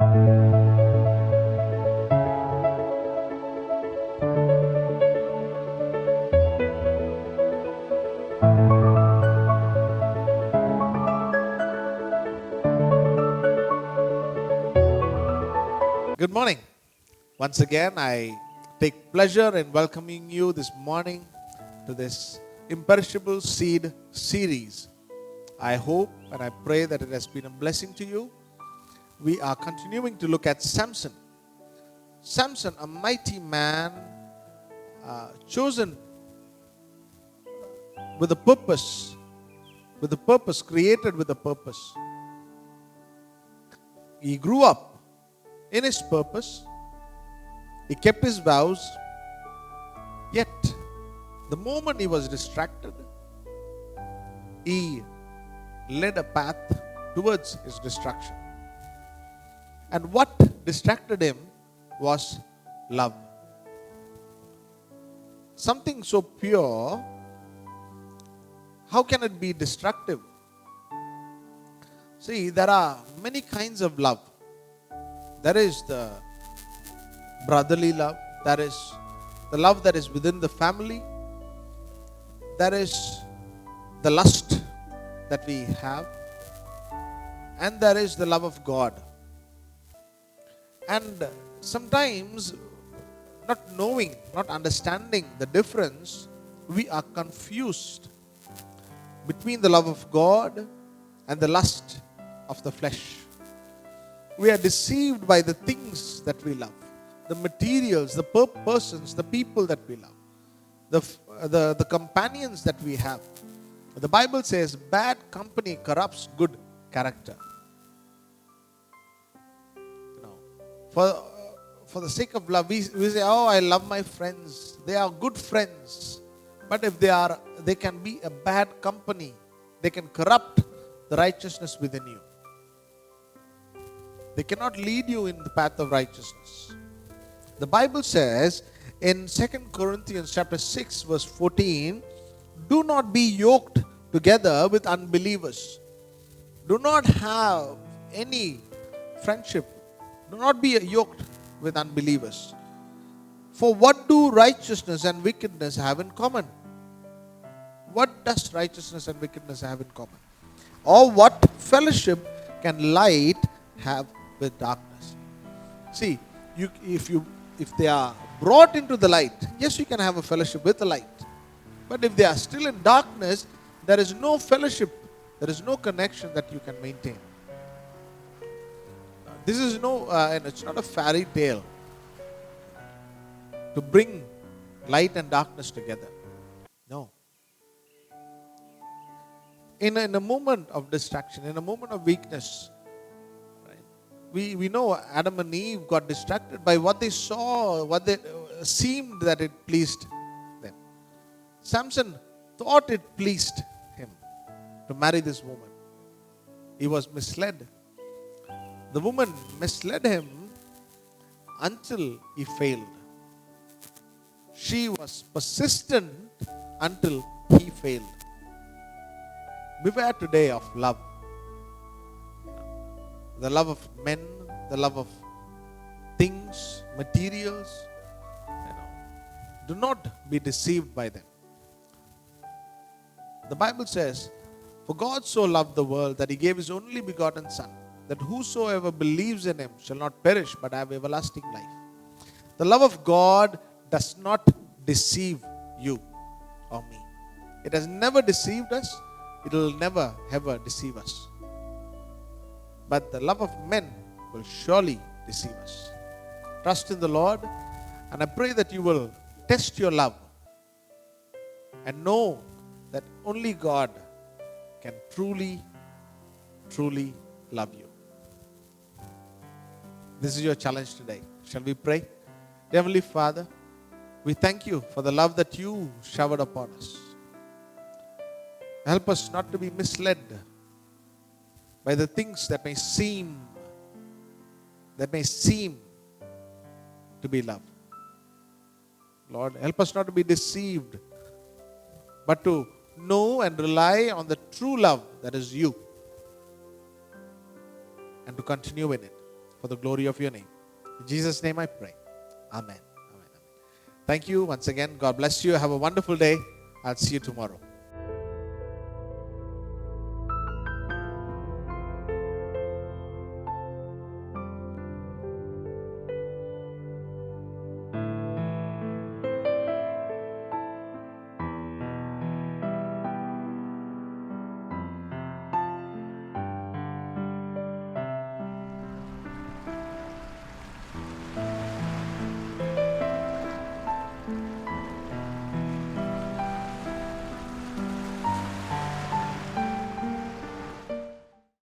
Good morning. Once again, I take pleasure in welcoming you this morning to this Imperishable Seed series. I hope and I pray that it has been a blessing to you. We are continuing to look at Samson. Samson, a mighty man, chosen with a purpose, created with a purpose. He grew up in his purpose. He kept his vows. Yet, the moment he was distracted, he led a path towards his destruction. And what distracted him was love. Something so pure, how can it be destructive? See, there are many kinds of love. There is the brotherly love. There is the love that is within the family. There is the lust that we have. And there is the love of God. And sometimes, not knowing, not understanding the difference, we are confused between the love of God and the lust of the flesh. We are deceived by the things that we love, the materials, the persons, the people that we love, the companions that we have. The Bible says bad company corrupts good character. For the sake of love, we say, oh, I love my friends. They are good friends. But if they can be a bad company, they can corrupt the righteousness within you. They cannot lead you in the path of righteousness. The Bible says in 2 Corinthians chapter 6 verse 14, do not be yoked together with unbelievers. Do not have any friendship. Do not be yoked with unbelievers. For what do righteousness and wickedness have in common? What does righteousness and wickedness have in common? Or what fellowship can light have with darkness? See, if they are brought into the light, yes, you can have a fellowship with the light. But if they are still in darkness, there is no fellowship, there is no connection that you can maintain. This is and it's not a fairy tale to bring light and darkness together. No. In a moment of distraction, in a moment of weakness, we know Adam and Eve got distracted by what they saw, what they seemed that it pleased them. Samson thought it pleased him to marry this woman. He was misled. The woman misled him until he failed. She was persistent until he failed. Beware today of love. The love of men, the love of things, materials. Do not be deceived by them. The Bible says, for God so loved the world that he gave his only begotten Son, that whosoever believes in him shall not perish but have everlasting life. The love of God does not deceive you or me. It has never deceived us. It will never ever deceive us. But the love of men will surely deceive us. Trust in the Lord, and I pray that you will test your love and know that only God can truly, truly love you. This is your challenge today. Shall we pray? Heavenly Father, we thank you for the love that you showered upon us. Help us not to be misled by the things that may seem to be love. Lord, help us not to be deceived, but to know and rely on the true love that is you, and to continue in it. for the glory of your name. In Jesus' name I pray. Amen. Amen. Amen. Thank you once again. God bless you. Have a wonderful day. I'll see you tomorrow.